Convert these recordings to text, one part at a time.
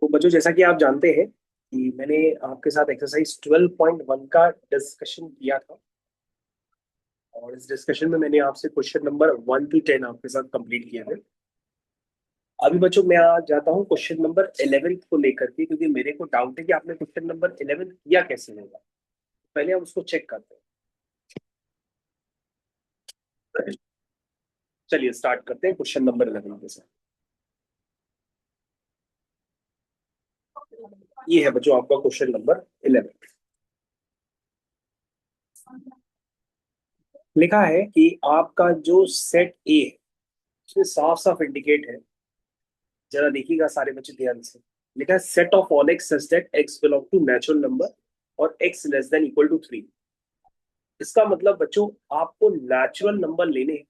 तो बच्चों, जैसा कि आप जानते हैं कि मैंने आपके साथ एक्सरसाइज 12.1 का डिस्कशन किया था। और इस डिस्कशन में मैंने आपसे क्वेश्चन नंबर 1 to 10 आपके साथ कंप्लीट किया है। अभी बच्चों मैं आ जाता हूँ क्वेश्चन नंबर 11 को लेकर के, क्योंकि मेरे को डाउट है कि आपने क्वेश्चन नंबर 11 किया कैसे होगा। पहले हम उसको चेक करते हैं। चलिए स्टार्ट करते हैं क्वेश्चन नंबर 11 के साथ। ये है बच्चों आपका क्वेश्चन नंबर 11। लिखा है कि आपका जो सेट ए है उसमें साफ साफ इंडिकेट है। जरा देखिएगा सारे बच्चे ध्यान से। लिखा है set of all x such that x belong to natural number और x less than equal to 3। इसका मतलब बच्चों आपको नेचुरल नंबर लेने हैं।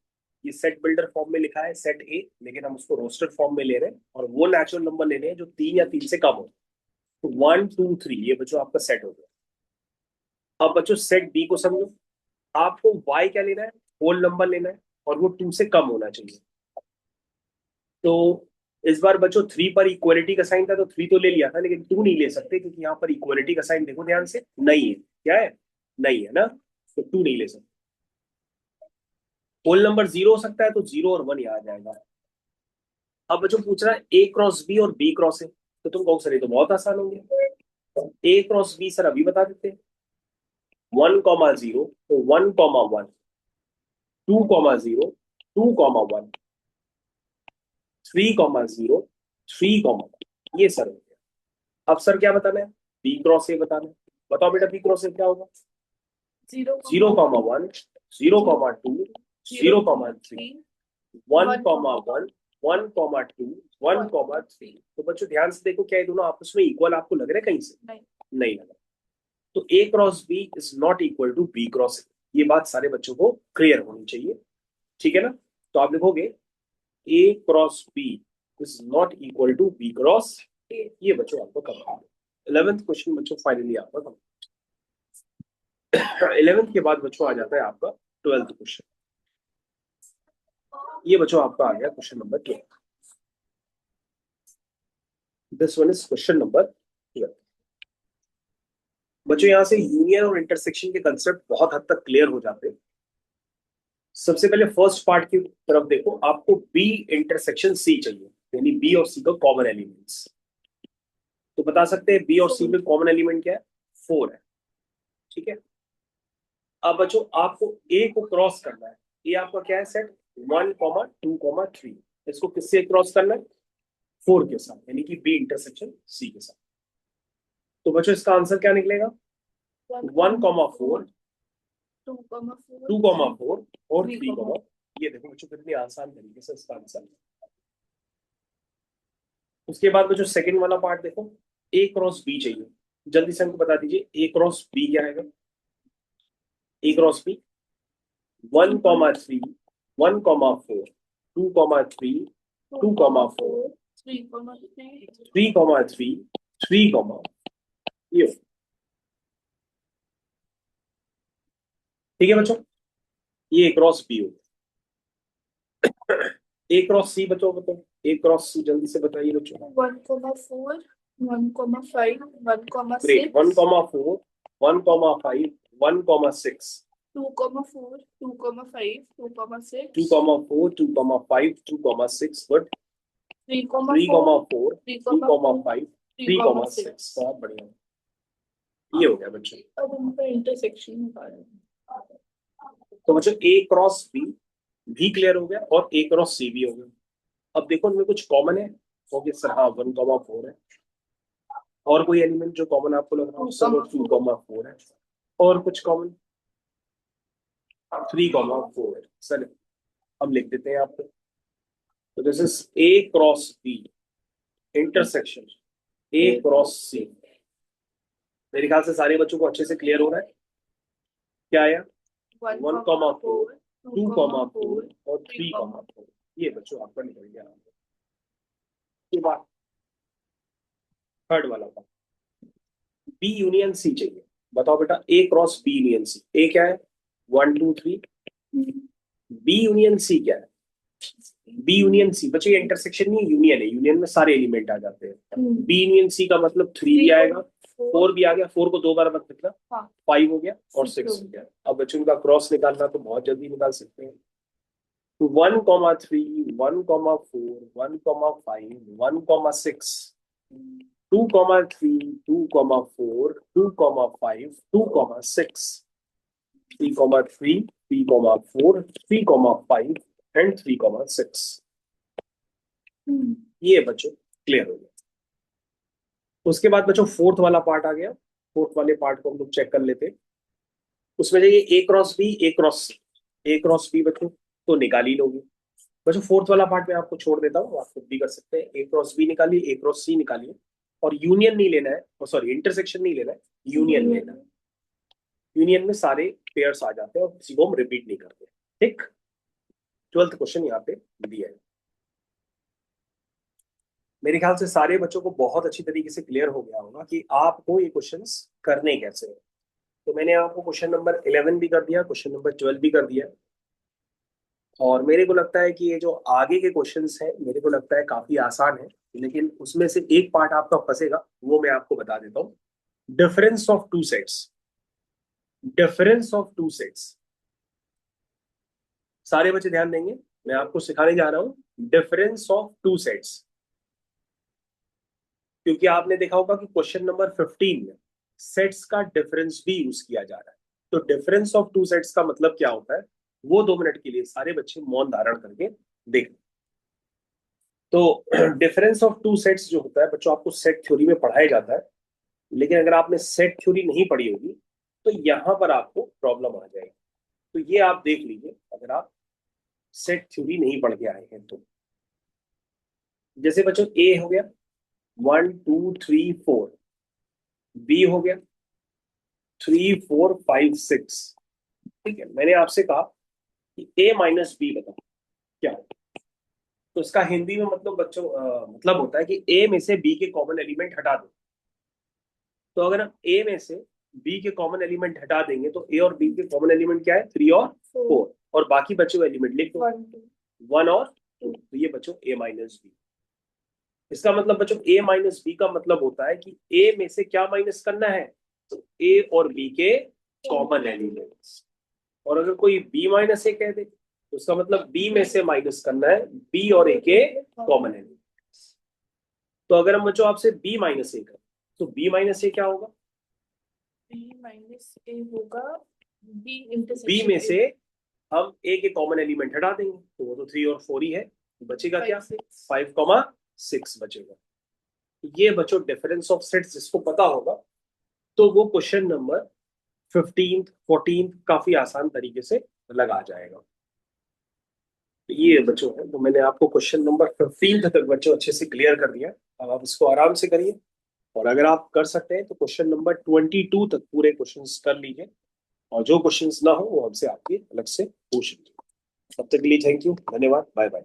ये सेट बिल्डर फॉर्म में लिखा है सेट ए, लेकिन हम उसको रोस्टेड फॉर्म में ले रहे हैं और वो नेचुरल नंबर लेने हैं जो 3 या 3 से कम हो। तो 1 2 3 ये बच्चों आपका सेट हो गया। अब बच्चों सेट बी को समझो। आपको वाई क्या लेना है, होल नंबर लेना है और वो 2 से कम होना चाहिए। तो इस बार बच्चों 3 पर इक्वलिटी का साइन था तो 3 तो ले लिया था, लेकिन 2 नहीं ले सकते क्योंकि यहाँ पर इक्वलिटी का साइन देखो ध्यान से, नहीं है। क्या है, नहीं है ना, तो 2 नहीं ले सकते। होल नंबर 0 हो सकता है तो 0 और 1 यहाँ आ जाएगा। अब बच्चों पूछ रहा है ए क्रॉस बी और बी क्रॉस है, तो तुम कहो सर ये तो बहुत आसान हो गया। ए क्रॉस बी सर अभी बता देते हैं। 1 0 तो 1 1, 2 0 2 1, 3 0 3, ये सर हो गया। अब सर क्या बताना है, बी क्रॉस ए बताना है। बताओ बेटा बी क्रॉस ए क्या होगा। 0 0 1 0 2 0 3 1 1 1 2 1 3। तो बच्चों ध्यान से देखो, क्या ये दोनों आपस में इक्वल आपको लग रहे हैं कहीं से? नहीं लग रहा। तो A cross B is not equal to B cross A. ये बात सारे बच्चों को क्लियर होनी चाहिए, ठीक है ना। तो आप लिखोगे A cross B is not equal to B cross A. ये बच्चों आपको कब 11th क्वेश्चन बच्चों फाइनली आपका कम। 11th के बाद बच्चों आ जाता है आपका 12th क्वेश्चन। ये बच्चों आपका आ गया question number 12। This one is question number 12। बच्चों यहाँ से यूनियन और इंटरसेक्शन के कंसेप्ट बहुत हद तक क्लियर हो जाते हैं। सबसे पहले फर्स्ट पार्ट की तरफ देखो, आपको बी इंटरसेक्शन सी चाहिए, यानी बी और सी का कॉमन एलिमेंट्स। तो बता सकते हैं बी और सी में कॉमन एलिमेंट क्या है, 4 है, ठीक है। अब बच्चों आपको ए को क्रॉस करना है। ए आपका क्या है, सेट 1 2 3। इसको किससे क्रॉस करना है, 4 के साथ, यानी कि बी इंटरसेक्शन सी के साथ। तो बच्चों इसका आंसर क्या निकलेगा, 1 4 2 4 और 3। ये देखो बच्चों कितनी आसान तरीके से इसका आंसर। उसके बाद बच्चों सेकंड वाला पार्ट देखो, ए क्रॉस बी चाहिए। जल्दी से हमको बता दीजिए ए क्रॉस बी क्या है। ए क्रॉस बी 1 3 1 4 2 3 2 4 3 3 ये, ठीक है बच्चों। ये ए क्रॉस बी हो। ए क्रॉस सी बच्चों बताओ, ए क्रॉस सी जल्दी से बताइए बच्चों। 1 4 1 5 1 ग्रेट, 6 1 4 1 5 1 6 2 4 2 5 2 6 2 4 2 5 2 6 गुड। 3 3 4 4 3 2 4 5 3 3 6 6 बहुत बढ़िया। ये हो गया बच्चों। अब उनका इंटरसेक्शन निकालना। तो बच्चों ए क्रॉस बी भी क्लियर हो गया और ए क्रॉस सी भी हो गया। अब देखो इनमें कुछ कॉमन है, ओके सर, हाँ 1 4 है। और कोई एलिमेंट जो कॉमन आपको लग रहा है, सर 2 4 है। और कुछ कॉमन 3 4 है सर, हम लिख देते हैं आपको। तो this is A cross B intersection A cross C. मेरे ख्याल से सारे बच्चों को अच्छे से क्लियर हो रहा है। क्या आया, 1 4 2 4 और 3 4। ये बच्चों आपका निकल गया। के बाद थर्ड वाला था, बी यूनियन सी चाहिए। बताओ बेटा ए क्रॉस बी यूनियन सी, ए क्या है 1 2 3, बी यूनियन सी क्या है बी यूनियन सी, बच्चों ये इंटरसेक्शन नहीं, यूनियन है, यूनियन में सारे एलिमेंट आ जाते हैं। बी यूनियन सी का मतलब 3 भी आएगा, 4 भी आ गया, 4 को 2 बार मत लिखना, 5 हो गया और 6 हो गया। अब बच्चों का क्रॉस निकालना तो बहुत जल्दी निकाल सकते हैं। 1,3, 1,4, 1,5, 1,6, 2,3, 2,4, 2,5, 2,6, 3,3, 3,4, 3,5 एंड 3,6। ये बच्चों क्लियर हो गया। उसके बाद बच्चों फोर्थ वाला पार्ट आ गया। फोर्थ वाले पार्ट को हम लोग चेक कर लेते हैं। उसमें देखिए ए क्रॉस बी, ए क्रॉस सी, ए क्रॉस बी बच्चों तो निकाल ही लोगे। बच्चों फोर्थ वाला पार्ट मैं आपको छोड़ देता हूँ, आप खुद भी कर सकते हैं। ए क्रॉस बी निकालिए, ए क्रॉस सी निकालिए, और यूनियन नहीं लेना है, सॉरी इंटरसेक्शन नहीं लेना है, यूनियन लेना है। यूनियन में सारे पेयर्स आ जाते हैं और किसी को हम रिपीट नहीं करते। ठीक, 12th क्वेश्चन यहाँ पे दिया है। मेरे ख्याल से सारे बच्चों को बहुत अच्छी तरीके से क्लियर हो गया होगा कि आपको ये क्वेश्चंस करने कैसे हैं। तो मैंने आपको क्वेश्चन नंबर 11 भी कर दिया, क्वेश्चन नंबर 12 भी कर दिया, और मेरे को लगता है कि ये जो आगे के क्वेश्चंस हैं मेरे को लगता है काफी आसान है, लेकिन उसमें से एक पार्ट आपका फंसेगा, वो मैं आपको बता देता हूँ। Difference of two sets, difference of two sets. सारे बच्चे ध्यान देंगे, मैं आपको सिखाने जा रहा हूँ डिफरेंस ऑफ टू सेट्स। क्योंकि आपने देखा होगा कि क्वेश्चन नंबर 15 में सेट्स का डिफरेंस भी यूज किया जा रहा है। तो डिफरेंस ऑफ टू सेट्स का मतलब क्या होता है, वो 2 मिनट के लिए सारे बच्चे मौन धारण करके देख। तो डिफरेंस ऑफ टू सेट्स जो होता है बच्चों, आपको सेट थ्योरी में पढ़ाया जाता है, लेकिन अगर आपने सेट थ्योरी नहीं पढ़ी होगी तो यहां पर आपको प्रॉब्लम आ जाएगी। तो ये आप देख लीजिए, अगर आप सेट थ्योरी नहीं पढ़ के आए हैं तो। जैसे बच्चों ए हो गया 1 2 3 4, बी हो गया 3 4 5 6। ठीक है, मैंने आपसे कहा कि ए माइनस बी बताओ क्या है। तो इसका हिंदी में मतलब बच्चों मतलब होता है कि ए में से बी के कॉमन एलिमेंट हटा दो। तो अगर हम ए में से बी के कॉमन एलिमेंट हटा देंगे तो ए और बी के कॉमन एलिमेंट क्या है, 3 और 4, और बाकी बचे हुए एलिमेंट लिख दो 1 और 2। तो ये बच्चों ए माइनस बी। इसका मतलब बच्चों ए माइनस बी का मतलब होता है कि ए में से क्या माइनस करना है, तो ए और बी के कॉमन एलिमेंट्स। और अगर कोई बी माइनस ए कह दे तो उसका मतलब बी में से माइनस करना है बी और ए के कॉमन एलिमेंट्स। तो अगर हम बच्चों आपसे बी माइनस ए करें तो बी माइनस ए क्या होगा, बी माइनस ए होगा बी बी इंटरसेक्शन में से हम ए के कॉमन एलिमेंट हटा देंगे तो वो तो 3 और 4 ही है, बचेगा क्या 5,6 बचेगा। ये बच्चों डिफरेंस ऑफ सेट्स जिसको पता होगा तो वो क्वेश्चन नंबर 15 14 काफी आसान तरीके से लगा जाएगा। तो ये बच्चों है, तो मैंने आपको क्वेश्चन नंबर 15 तक बच्चों अच्छे से क्लियर कर दिया। अब आप इसको आराम से करिए, और अगर आप कर सकते हैं तो क्वेश्चन नंबर 22 तक पूरे क्वेश्चंस कर लीजिए, और जो क्वेश्चंस ना हो वो हमसे आपके अलग से पूछ लीजिए। तब तक के लिए थैंक यू, धन्यवाद, बाय बाय।